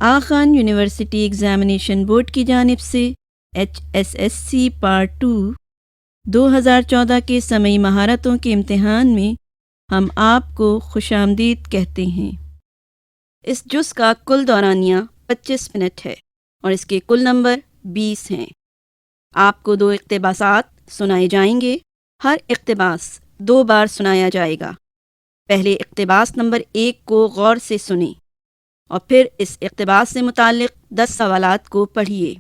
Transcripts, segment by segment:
Aga Khan university examination board کی جانب سے HSSC پارٹ 2 2014 کے سمعی مہارتوں کے امتحان میں ہم آپ کو خوش آمدید کہتے ہیں۔ اس جز کا کل دورانیہ 25 منٹ ہے اور اس کے کل نمبر 20 ہیں۔ آپ کو 2 اقتباسات سنائے جائیں گے۔ ہر اقتباس 2 بار سنایا جائے گا۔ پہلے اقتباس نمبر 1 کو غور سے سنیں اور پھر اس اقتباس سے متعلق 10 سوالات کو پڑھیے۔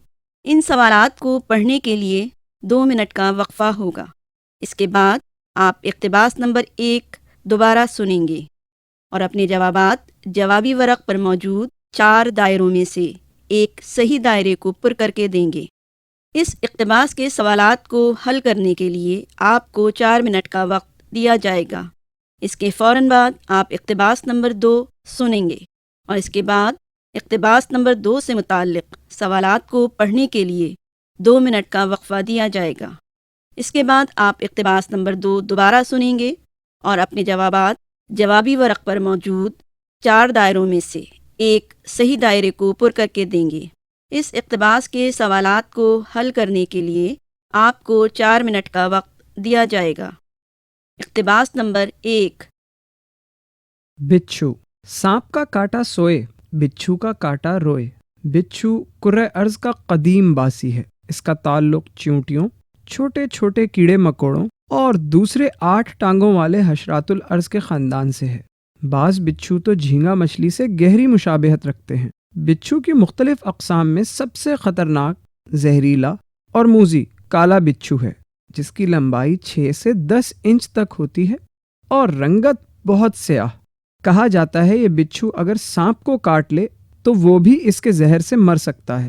ان سوالات کو پڑھنے کے لیے 2 منٹ کا وقفہ ہوگا۔ اس کے بعد آپ اقتباس نمبر 1 دوبارہ سنیں گے اور اپنے جوابات جوابی ورق پر موجود 4 دائروں میں سے ایک صحیح دائرے کو پر کر کے دیں گے۔ اس اقتباس کے سوالات کو حل کرنے کے لیے آپ کو 4 منٹ کا وقت دیا جائے گا۔ اس کے فوراً بعد آپ اقتباس نمبر 2 سنیں گے اور اس کے بعد اقتباس نمبر 2 سے متعلق سوالات کو پڑھنے کے لیے 2 منٹ کا وقفہ دیا جائے گا۔ اس کے بعد آپ اقتباس نمبر 2 دوبارہ سنیں گے اور اپنے جوابات جوابی ورق پر موجود 4 دائروں میں سے ایک صحیح دائرے کو پر کر کے دیں گے۔ اس اقتباس کے سوالات کو حل کرنے کے لیے آپ کو 4 منٹ کا وقت دیا جائے گا۔ اقتباس نمبر 1۔ بچھو۔ سانپ کا کاٹا سوئے، بچھو کا کاٹا روئے۔ بچھو کرۂ ارض کا قدیم باسی ہے۔ اس کا تعلق چیونٹیوں، چھوٹے چھوٹے کیڑے مکوڑوں اور دوسرے 8 ٹانگوں والے حشرات الارض کے خاندان سے ہے۔ بعض بچھو تو جھینگا مچھلی سے گہری مشابہت رکھتے ہیں۔ بچھو کی مختلف اقسام میں سب سے خطرناک، زہریلا اور موذی کالا بچھو ہے، جس کی لمبائی 6 سے 10 انچ تک ہوتی ہے اور رنگت بہت سیاہ۔ کہا جاتا ہے یہ بچھو اگر سانپ کو کاٹ لے تو وہ بھی اس کے زہر سے مر سکتا ہے۔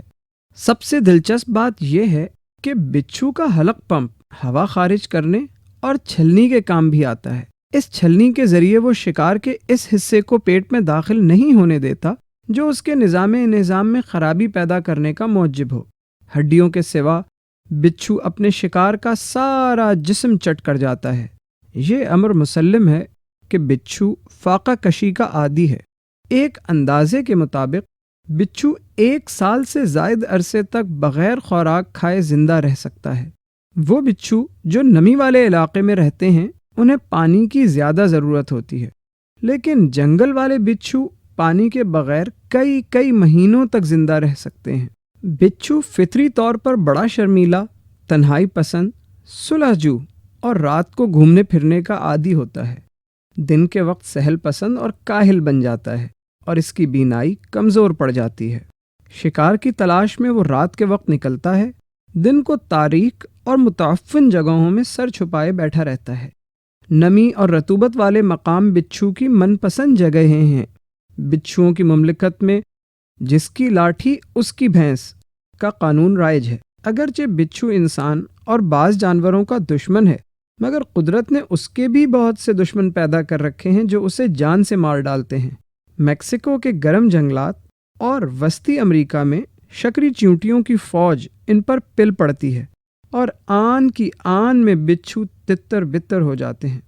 سب سے دلچسپ بات یہ ہے کہ بچھو کا حلق پمپ ہوا خارج کرنے اور چھلنی کے کام بھی آتا ہے۔ اس چھلنی کے ذریعے وہ شکار کے اس حصے کو پیٹ میں داخل نہیں ہونے دیتا جو اس کے نظام میں خرابی پیدا کرنے کا موجب ہو۔ ہڈیوں کے سوا بچھو اپنے شکار کا سارا جسم چٹ کر جاتا ہے۔ یہ امر مسلم ہے کہ بچھو فاقہ کشی کا عادی ہے۔ ایک اندازے کے مطابق بچھو 1 سال سے زائد عرصے تک بغیر خوراک کھائے زندہ رہ سکتا ہے۔ وہ بچھو جو نمی والے علاقے میں رہتے ہیں انہیں پانی کی زیادہ ضرورت ہوتی ہے، لیکن جنگل والے بچھو پانی کے بغیر کئی مہینوں تک زندہ رہ سکتے ہیں۔ بچھو فطری طور پر بڑا شرمیلا، تنہائی پسند، صلح جو اور رات کو گھومنے پھرنے کا عادی ہوتا ہے۔ دن کے وقت سہل پسند اور کاہل بن جاتا ہے اور اس کی بینائی کمزور پڑ جاتی ہے۔ شکار کی تلاش میں وہ رات کے وقت نکلتا ہے، دن کو تاریک اور متعفن جگہوں میں سر چھپائے بیٹھا رہتا ہے۔ نمی اور رطوبت والے مقام بچھو کی من پسند جگہیں ہیں۔ بچھوؤں کی مملکت میں جس کی لاٹھی اس کی بھینس کا قانون رائج ہے۔ اگرچہ بچھو انسان اور بعض جانوروں کا دشمن ہے، مگر قدرت نے اس کے بھی بہت سے دشمن پیدا کر رکھے ہیں جو اسے جان سے مار ڈالتے ہیں۔ میکسیکو کے گرم جنگلات اور وسطی امریکہ میں شکری چیونٹیوں کی فوج ان پر پل پڑتی ہے اور آن کی آن میں بچھو تتر بتر ہو جاتے ہیں۔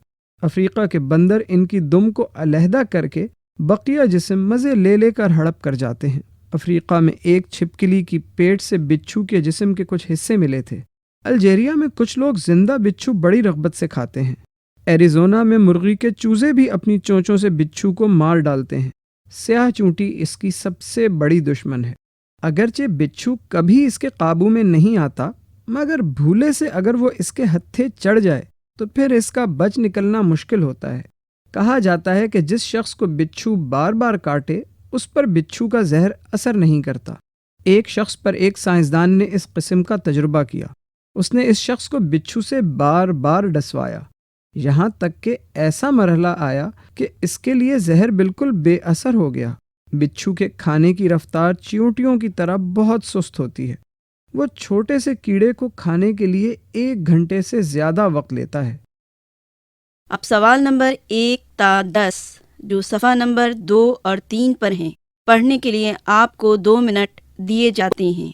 افریقہ کے بندر ان کی دم کو علیحدہ کر کے بقیہ جسم مزے لے کر ہڑپ کر جاتے ہیں۔ افریقہ میں ایک چھپکلی کی پیٹ سے بچھو کے جسم کے کچھ حصے ملے تھے۔ الجیریا میں کچھ لوگ زندہ بچھو بڑی رغبت سے کھاتے ہیں۔ ایریزونا میں مرغی کے چوزے بھی اپنی چونچوں سے بچھو کو مار ڈالتے ہیں۔ سیاہ چونٹی اس کی سب سے بڑی دشمن ہے۔ اگرچہ بچھو کبھی اس کے قابو میں نہیں آتا، مگر بھولے سے اگر وہ اس کے ہتھے چڑھ جائے تو پھر اس کا بچ نکلنا مشکل ہوتا ہے۔ کہا جاتا ہے کہ جس شخص کو بچھو بار بار کاٹے اس پر بچھو کا زہر اثر نہیں کرتا۔ ایک شخص پر ایک سائنسدان نے اس قسم کا تجربہ کیا۔ اس نے اس شخص کو بچھو سے بار بار ڈسوایا، یہاں تک کہ ایسا مرحلہ آیا کہ اس کے لیے زہر بالکل بے اثر ہو گیا۔ بچھو کے کھانے کی رفتار چیونٹیوں کی طرح بہت سست ہوتی ہے۔ وہ چھوٹے سے کیڑے کو کھانے کے لیے 1 گھنٹے سے زیادہ وقت لیتا ہے۔ اب سوال نمبر 1 تا 10 جو صفحہ نمبر 2 اور 3 پر ہیں، پڑھنے کے لیے آپ کو 2 منٹ دیے جاتے ہیں۔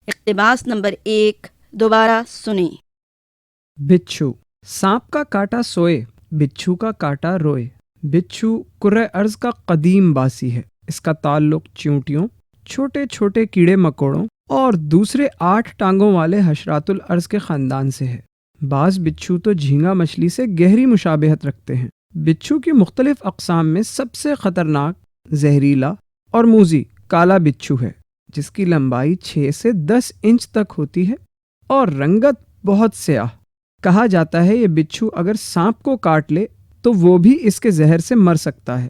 اقتباس نمبر 1 دوبارہ سنیں۔ بچھو، سانپ کا کاٹا سوئے، بچھو کا کاٹا روئے۔ بچھو کرۂ ارض کا قدیم باسی ہے، اس کا تعلق چیونٹیوں، چھوٹے چھوٹے کیڑے مکوڑوں اور دوسرے 8 ٹانگوں والے حشرات الارض کے خاندان سے ہے۔ بعض بچھو تو جھینگا مچھلی سے گہری مشابہت رکھتے ہیں۔ بچھو کی مختلف اقسام میں سب سے خطرناک، زہریلا اور موذی کالا بچھو ہے، جس کی لمبائی 6 سے 10 انچ تک ہوتی ہے اور رنگت بہت سیاہ۔ کہا جاتا ہے یہ بچھو اگر سانپ کو کاٹ لے تو وہ بھی اس کے زہر سے مر سکتا ہے۔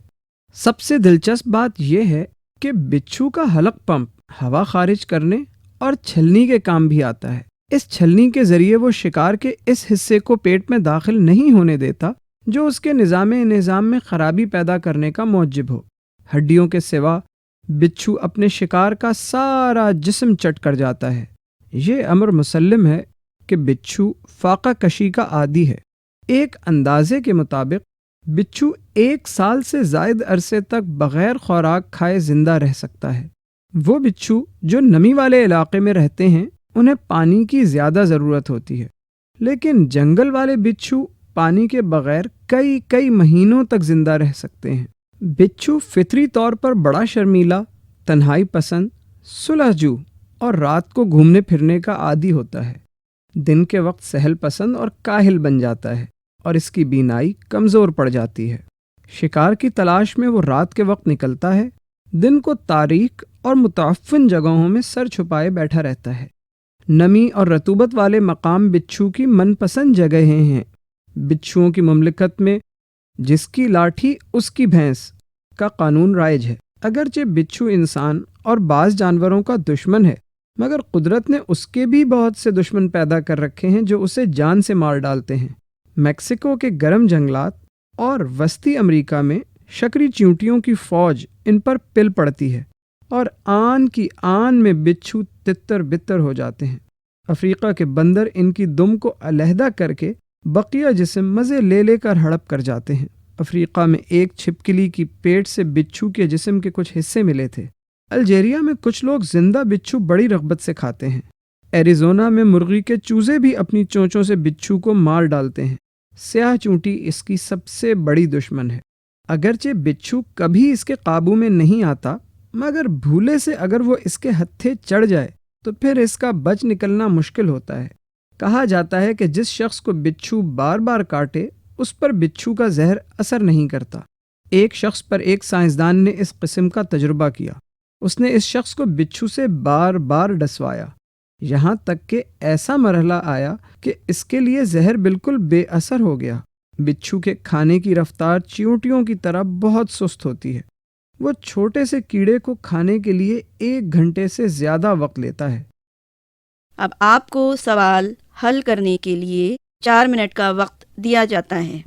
سب سے دلچسپ بات یہ ہے کہ بچھو کا حلق پمپ ہوا خارج کرنے اور چھلنی کے کام بھی آتا ہے۔ اس چھلنی کے ذریعے وہ شکار کے اس حصے کو پیٹ میں داخل نہیں ہونے دیتا جو اس کے نظام میں خرابی پیدا کرنے کا موجب ہو۔ ہڈیوں کے سوا بچھو اپنے شکار کا سارا جسم چٹ کر جاتا ہے۔ یہ امر مسلم ہے کہ بچھو فاقہ کشی کا عادی ہے۔ ایک اندازے کے مطابق بچھو 1 سال سے زائد عرصے تک بغیر خوراک کھائے زندہ رہ سکتا ہے۔ وہ بچھو جو نمی والے علاقے میں رہتے ہیں انہیں پانی کی زیادہ ضرورت ہوتی ہے، لیکن جنگل والے بچھو پانی کے بغیر کئی مہینوں تک زندہ رہ سکتے ہیں۔ بچھو فطری طور پر بڑا شرمیلا، تنہائی پسند، صلح جو اور رات کو گھومنے پھرنے کا عادی ہوتا ہے۔ دن کے وقت سہل پسند اور کاہل بن جاتا ہے اور اس کی بینائی کمزور پڑ جاتی ہے۔ شکار کی تلاش میں وہ رات کے وقت نکلتا ہے، دن کو تاریک اور متعفن جگہوں میں سر چھپائے بیٹھا رہتا ہے۔ نمی اور رطوبت والے مقام بچھو کی من پسند جگہیں ہیں۔ بچھوؤں کی مملکت میں جس کی لاٹھی اس کی بھینس کا قانون رائج ہے۔ اگرچہ بچھو انسان اور بعض جانوروں کا دشمن ہے، مگر قدرت نے اس کے بھی بہت سے دشمن پیدا کر رکھے ہیں جو اسے جان سے مار ڈالتے ہیں۔ میکسیکو کے گرم جنگلات اور وسطی امریکہ میں شکری چیونٹیوں کی فوج ان پر پل پڑتی ہے اور آن کی آن میں بچھو تتر بتر ہو جاتے ہیں۔ افریقہ کے بندر ان کی دم کو علیحدہ کر کے بقیہ جسم مزے لے لے کر ہڑپ کر جاتے ہیں۔ افریقہ میں ایک چھپکلی کی پیٹ سے بچھو کے جسم کے کچھ حصے ملے تھے۔ الجیریا میں کچھ لوگ زندہ بچھو بڑی رغبت سے کھاتے ہیں۔ ایریزونا میں مرغی کے چوزے بھی اپنی چونچوں سے بچھو کو مار ڈالتے ہیں۔ سیاہ چونٹی اس کی سب سے بڑی دشمن ہے۔ اگرچہ بچھو کبھی اس کے قابو میں نہیں آتا، مگر بھولے سے اگر وہ اس کے ہتھے چڑھ جائے تو پھر اس کا بچ نکلنا مشکل ہوتا ہے۔ کہا جاتا ہے کہ جس شخص کو بچھو بار بار کاٹے اس پر بچھو کا زہر اثر نہیں کرتا۔ ایک شخص پر ایک سائنسدان نے اس قسم کا تجربہ کیا۔ اس نے اس شخص کو بچھو سے بار بار ڈسوایا، یہاں تک کہ ایسا مرحلہ آیا کہ اس کے لیے زہر بالکل بے اثر ہو گیا۔ بچھو کے کھانے کی رفتار چیونٹیوں کی طرح بہت سست ہوتی ہے۔ وہ چھوٹے سے کیڑے کو کھانے کے لیے 1 گھنٹے سے زیادہ وقت لیتا ہے۔ اب آپ کو سوال حل کرنے کے لیے 4 منٹ کا وقت دیا جاتا ہے۔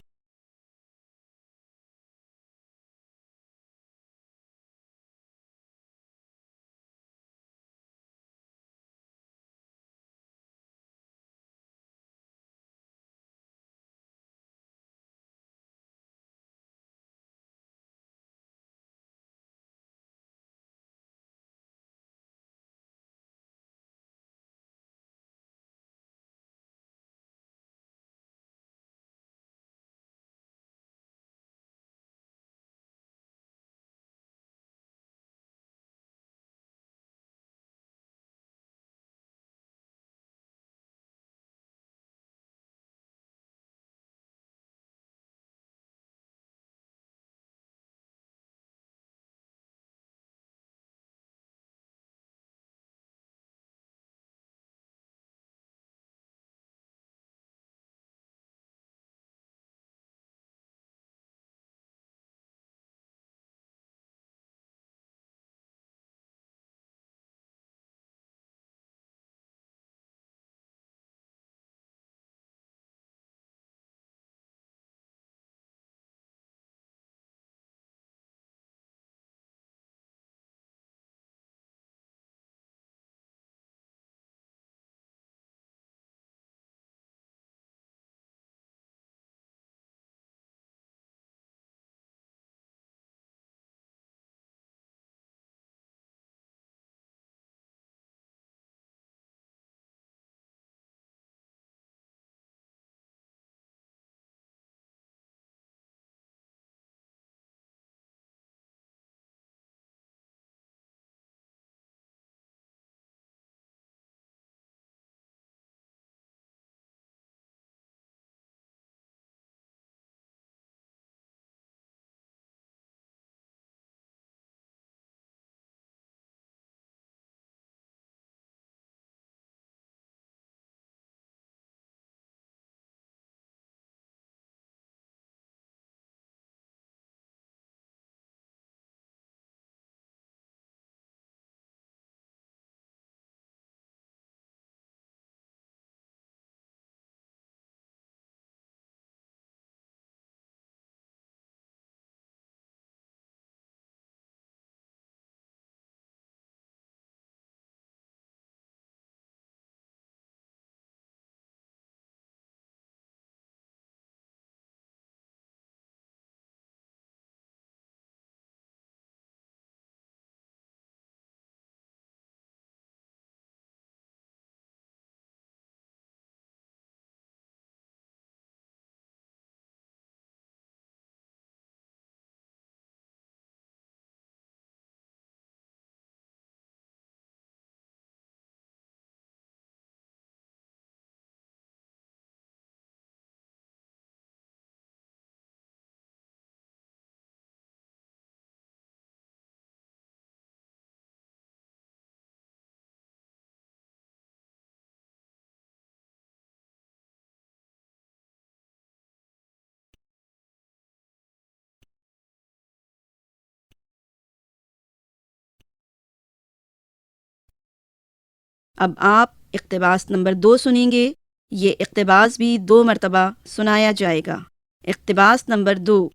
اب آپ اقتباس نمبر 2 سنیں گے. یہ اقتباس بھی 2 مرتبہ سنایا جائے گا. اقتباس نمبر 2.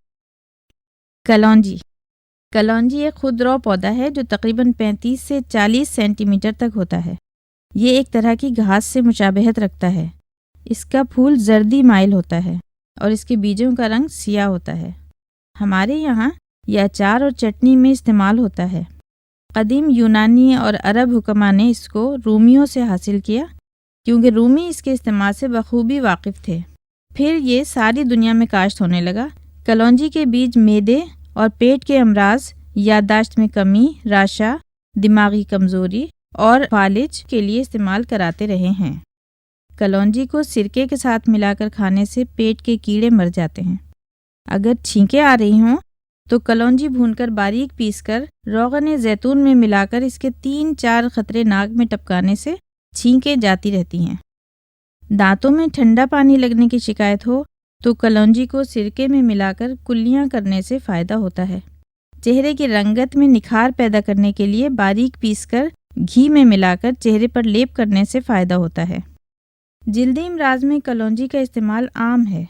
کلونجی. کلونجی ایک خودرو پودا ہے جو تقریباً 35 سے 40 سینٹی میٹر تک ہوتا ہے. یہ ایک طرح کی گھاس سے مشابہت رکھتا ہے. اس کا پھول زردی مائل ہوتا ہے اور اس کے بیجوں کا رنگ سیاہ ہوتا ہے. ہمارے یہاں یہ اچار اور چٹنی میں استعمال ہوتا ہے. قدیم یونانی اور عرب حکماء نے اس کو رومیوں سے حاصل کیا کیونکہ رومی اس کے استعمال سے بخوبی واقف تھے. پھر یہ ساری دنیا میں کاشت ہونے لگا. کلونجی کے بیج معدے اور پیٹ کے امراض، یادداشت میں کمی، راشا، دماغی کمزوری اور فالج کے لیے استعمال کراتے رہے ہیں. کلونجی کو سرکے کے ساتھ ملا کر کھانے سے پیٹ کے کیڑے مر جاتے ہیں. اگر چھینکیں آ رہی ہوں تو کلونجی بھون کر باریک پیس کر روغن زیتون میں ملا کر اس کے 3-4 قطرے ناک میں ٹپکانے سے چھینکیں جاتی رہتی ہیں. دانتوں میں ٹھنڈا پانی لگنے کی شکایت ہو تو کلونجی کو سرکے میں ملا کر کلیاں کرنے سے فائدہ ہوتا ہے. چہرے کی رنگت میں نکھار پیدا کرنے کے لیے باریک پیس کر گھی میں ملا کر چہرے پر لیپ کرنے سے فائدہ ہوتا ہے. جلدی امراض میں کلونجی کا استعمال عام ہے.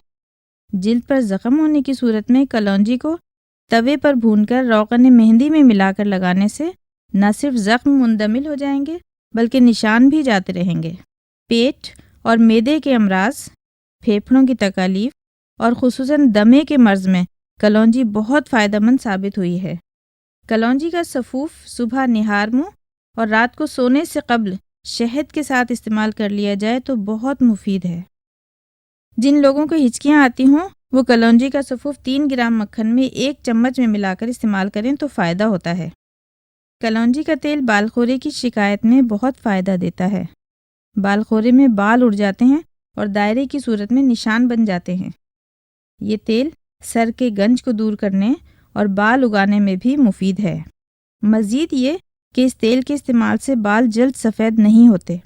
جلد پر زخم ہونے کی صورت میں کلونجی کو توے پر بھون کر روغن مہندی میں ملا کر لگانے سے نہ صرف زخم مندمل ہو جائیں گے بلکہ نشان بھی جاتے رہیں گے. پیٹ اور معدے کے امراض، پھیپھڑوں کی تکالیف اور خصوصاً دمے کے مرض میں کلونجی بہت فائدہ مند ثابت ہوئی ہے. کلونجی کا سفوف صبح نہار منہ اور رات کو سونے سے قبل شہد کے ساتھ استعمال کر لیا جائے تو بہت مفید ہے. جن لوگوں کو ہچکیاں آتی ہوں وہ کلونجی کا سفوف 3 گرام مکھن میں 1 چمچ میں ملا کر استعمال کریں تو فائدہ ہوتا ہے. کلونجی کا تیل بال خورے کی شکایت میں بہت فائدہ دیتا ہے. بال خورے میں بال اڑ جاتے ہیں اور دائرے کی صورت میں نشان بن جاتے ہیں. یہ تیل سر کے گنج کو دور کرنے اور بال اگانے میں بھی مفید ہے. مزید یہ کہ اس تیل کے استعمال سے بال جلد سفید نہیں ہوتے.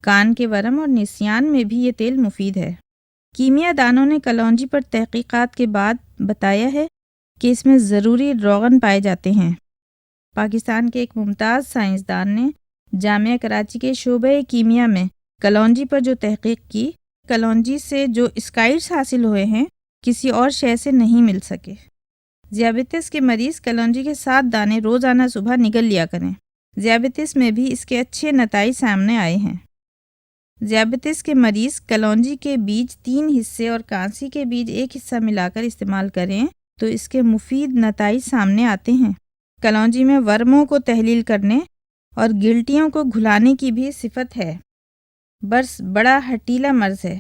کان کے ورم اور نسیان میں بھی یہ تیل مفید ہے. کیمیا دانوں نے کلونجی پر تحقیقات کے بعد بتایا ہے کہ اس میں ضروری روغن پائے جاتے ہیں. پاکستان کے ایک ممتاز سائنسدان نے جامعہ کراچی کے شعبۂ کیمیا میں کلونجی پر جو تحقیق کی، کلونجی سے جو اسکائٹس حاصل ہوئے ہیں کسی اور شے سے نہیں مل سکے. ذیابیطس کے مریض کلونجی کے 7 دانے روزانہ صبح نگل لیا کریں. ذیابیطس میں بھی اس کے اچھے نتائج سامنے آئے ہیں. ذیابیطس کے مریض کلونجی کے بیج 3 حصے اور کانسی کے بیج 1 حصہ ملا کر استعمال کریں تو اس کے مفید نتائج سامنے آتے ہیں. کلونجی میں ورموں کو تحلیل کرنے اور گلٹیوں کو گھلانے کی بھی صفت ہے. برس بڑا ہٹیلا مرض ہے.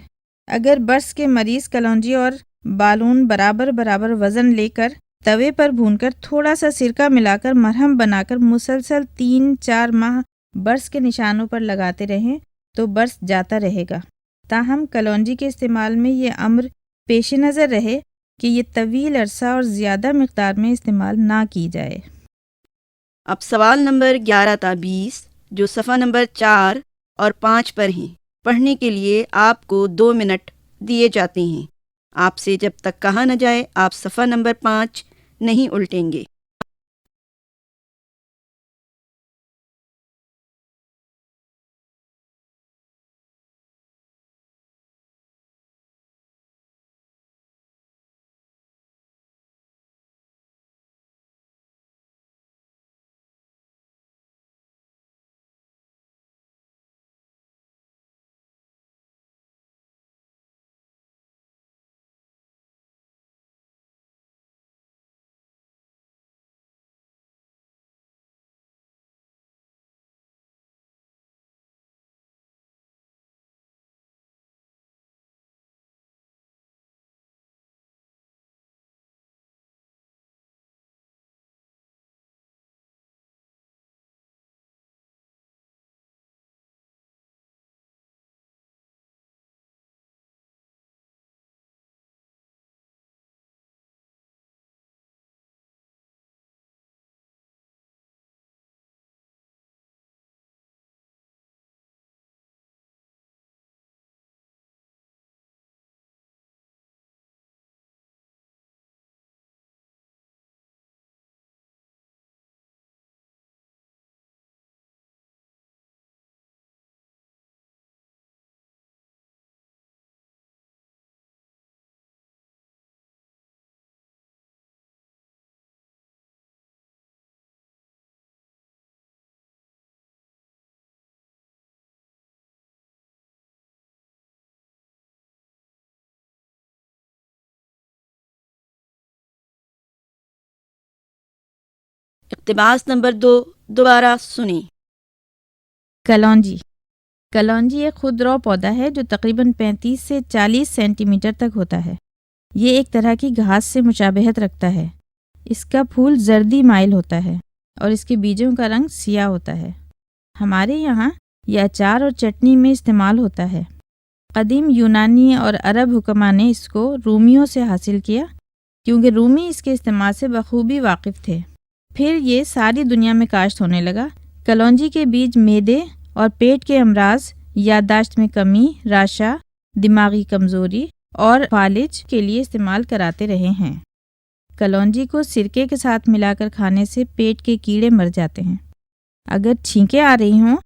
اگر برس کے مریض کلونجی اور بالون برابر برابر وزن لے کر توے پر بھون کر تھوڑا سا سرکہ ملا کر مرہم بنا کر مسلسل 3-4 ماہ برس کے نشانوں پر لگاتے رہیں تو برس جاتا رہے گا. تاہم کلونجی کے استعمال میں یہ امر پیش نظر رہے کہ یہ طویل عرصہ اور زیادہ مقدار میں استعمال نہ کی جائے. اب سوال نمبر 11 تا 20 جو صفحہ نمبر 4 اور 5 پر ہیں، پڑھنے کے لیے آپ کو 2 منٹ دیے جاتے ہیں. آپ سے جب تک کہا نہ جائے آپ صفحہ نمبر 5 نہیں الٹیں گے. اقتباس نمبر 2 دوبارہ سنیں۔ کلونجی۔ کلونجی ایک خودرو پودا ہے جو تقریباً 35 سے 40 سینٹی میٹر تک ہوتا ہے۔ یہ ایک طرح کی گھاس سے مشابہت رکھتا ہے۔ اس کا پھول زردی مائل ہوتا ہے اور اس کے بیجوں کا رنگ سیاہ ہوتا ہے۔ ہمارے یہاں یہ اچار اور چٹنی میں استعمال ہوتا ہے۔ قدیم یونانی اور عرب حکماء نے اس کو رومیوں سے حاصل کیا کیونکہ رومی اس کے استعمال سے بخوبی واقف تھے۔ پھر یہ ساری دنیا میں کاشت ہونے لگا۔ کلونجی کے بیج معدے اور پیٹ کے امراض، یادداشت میں کمی، راشا، دماغی کمزوری اور فالج کے لیے استعمال کراتے رہے ہیں۔ کلونجی کو سرکے کے ساتھ ملا کر کھانے سے پیٹ کے کیڑے مر جاتے ہیں۔ اگر چھینکیں آ رہی ہوں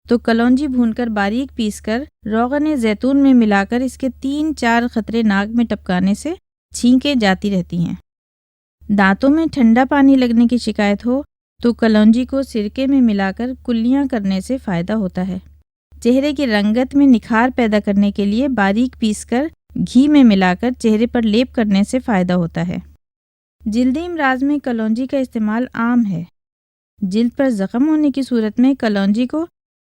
تو کلونجی بھون کر باریک پیس کر روغن زیتون میں ملا کر اس کے 3-4 قطرے ناک میں ٹپکانے سے چھینکیں جاتی رہتی ہیں۔ دانتوں میں ٹھنڈا پانی لگنے کی شکایت ہو تو کلونجی کو سرکے میں ملا کر کلیاں کرنے سے فائدہ ہوتا ہے۔ چہرے کی رنگت میں نکھار پیدا کرنے کے لیے باریک پیس کر گھی میں ملا کر چہرے پر لیپ کرنے سے فائدہ ہوتا ہے۔ جلدی امراض میں کلونجی کا استعمال عام ہے۔ جلد پر زخم ہونے کی صورت میں کلونجی کو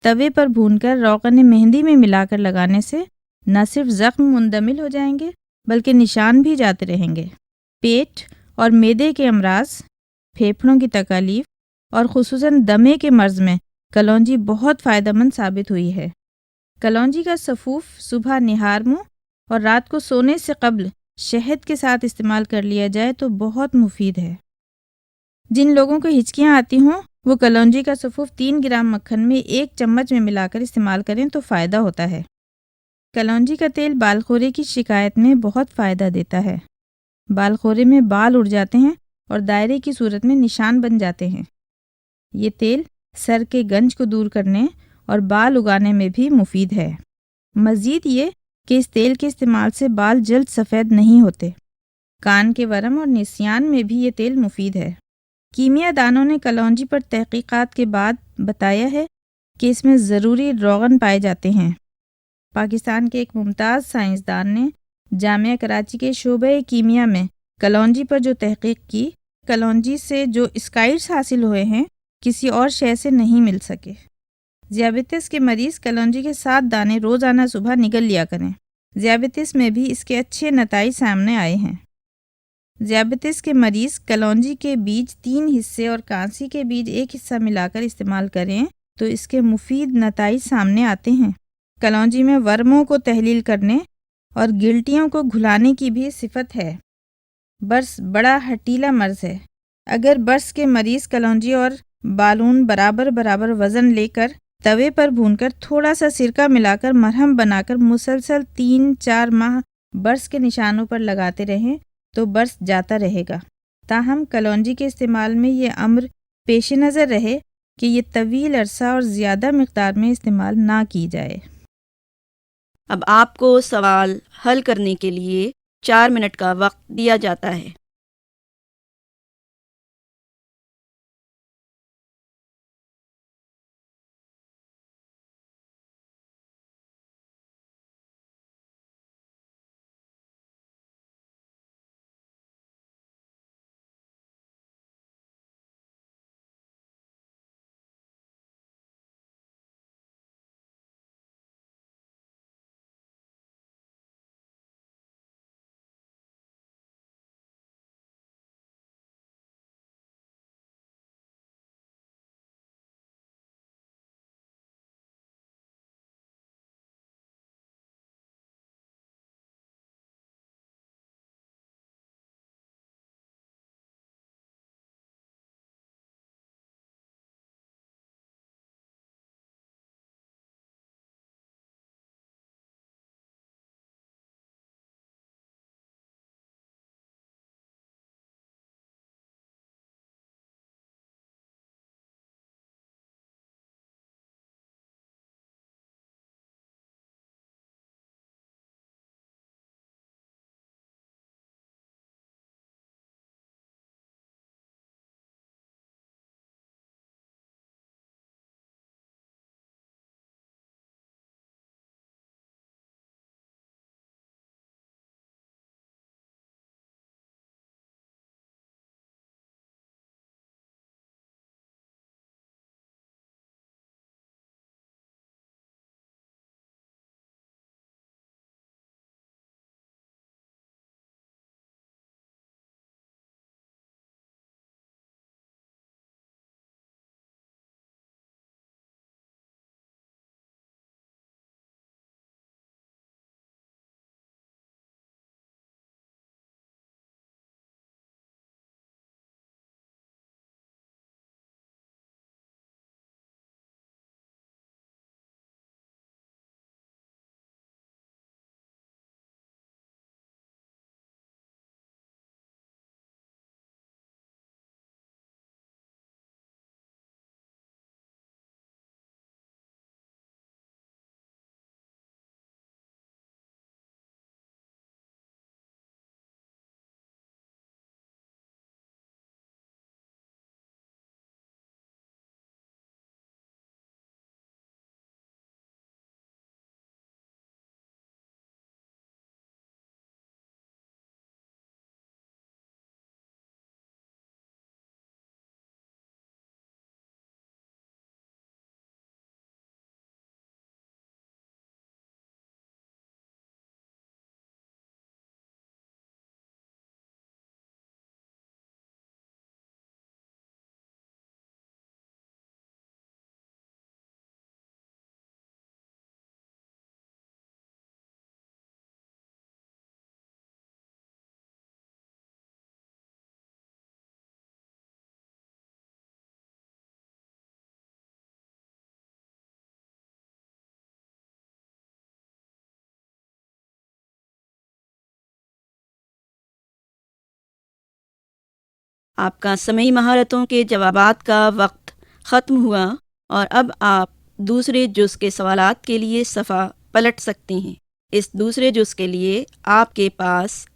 توے پر بھون کر روغن مہندی میں ملا کر لگانے سے نہ صرف زخم مندمل ہو جائیں گے بلکہ نشان بھی جاتے رہیں گے۔ پیٹ اور معدے کے امراض، پھیپھڑوں کی تکالیف اور خصوصاً دمے کے مرض میں کلونجی بہت فائدہ مند ثابت ہوئی ہے۔ کلونجی کا سفوف صبح نہار منہ اور رات کو سونے سے قبل شہد کے ساتھ استعمال کر لیا جائے تو بہت مفید ہے۔ جن لوگوں کو ہچکیاں آتی ہوں وہ کلونجی کا سفوف 3 گرام مکھن میں 1 چمچ میں ملا کر استعمال کریں تو فائدہ ہوتا ہے۔ کلونجی کا تیل بال خورے کی شکایت میں بہت فائدہ دیتا ہے۔ بال خورے میں بال اڑ جاتے ہیں اور دائرے کی صورت میں نشان بن جاتے ہیں۔ یہ تیل سر کے گنج کو دور کرنے اور بال اگانے میں بھی مفید ہے۔ مزید یہ کہ اس تیل کے استعمال سے بال جلد سفید نہیں ہوتے۔ کان کے ورم اور نسیان میں بھی یہ تیل مفید ہے۔ کیمیا دانوں نے کلونجی پر تحقیقات کے بعد بتایا ہے کہ اس میں ضروری روغن پائے جاتے ہیں۔ پاکستان کے ایک ممتاز سائنسدان نے جامعہ کراچی کے شعبہ کیمیا میں کلونجی پر جو تحقیق کی، کلونجی سے جو اسکائٹس حاصل ہوئے ہیں کسی اور شے سے نہیں مل سکے۔ ذیابیطس کے مریض کلونجی کے 7 دانے روزانہ صبح نگل لیا کریں۔ ذیابیطس میں بھی اس کے اچھے نتائج سامنے آئے ہیں۔ ذیابیطس کے مریض کلونجی کے بیج 3 حصے اور کانسی کے بیج 1 حصہ ملا کر استعمال کریں تو اس کے مفید نتائج سامنے آتے ہیں۔ کلونجی میں ورموں کو تحلیل کرنے اور گلٹیوں کو گھلانے کی بھی صفت ہے۔ برس بڑا ہٹیلا مرض ہے۔ اگر برس کے مریض کلونجی اور بالون برابر وزن لے کر توے پر بھون کر تھوڑا سا سرکہ ملا کر مرہم بنا کر مسلسل 3-4 ماہ برس کے نشانوں پر لگاتے رہیں تو برس جاتا رہے گا۔ تاہم کلونجی کے استعمال میں یہ امر پیش نظر رہے کہ یہ طویل عرصہ اور زیادہ مقدار میں استعمال نہ کی جائے۔ اب آپ کو سوال حل کرنے کے لیے 4 منٹ کا وقت دیا جاتا ہے۔ آپ کا سمعی مہارتوں کے جوابات کا وقت ختم ہوا اور اب آپ دوسرے جز کے سوالات کے لیے صفحہ پلٹ سکتے ہیں۔ اس دوسرے جز کے لیے آپ کے پاس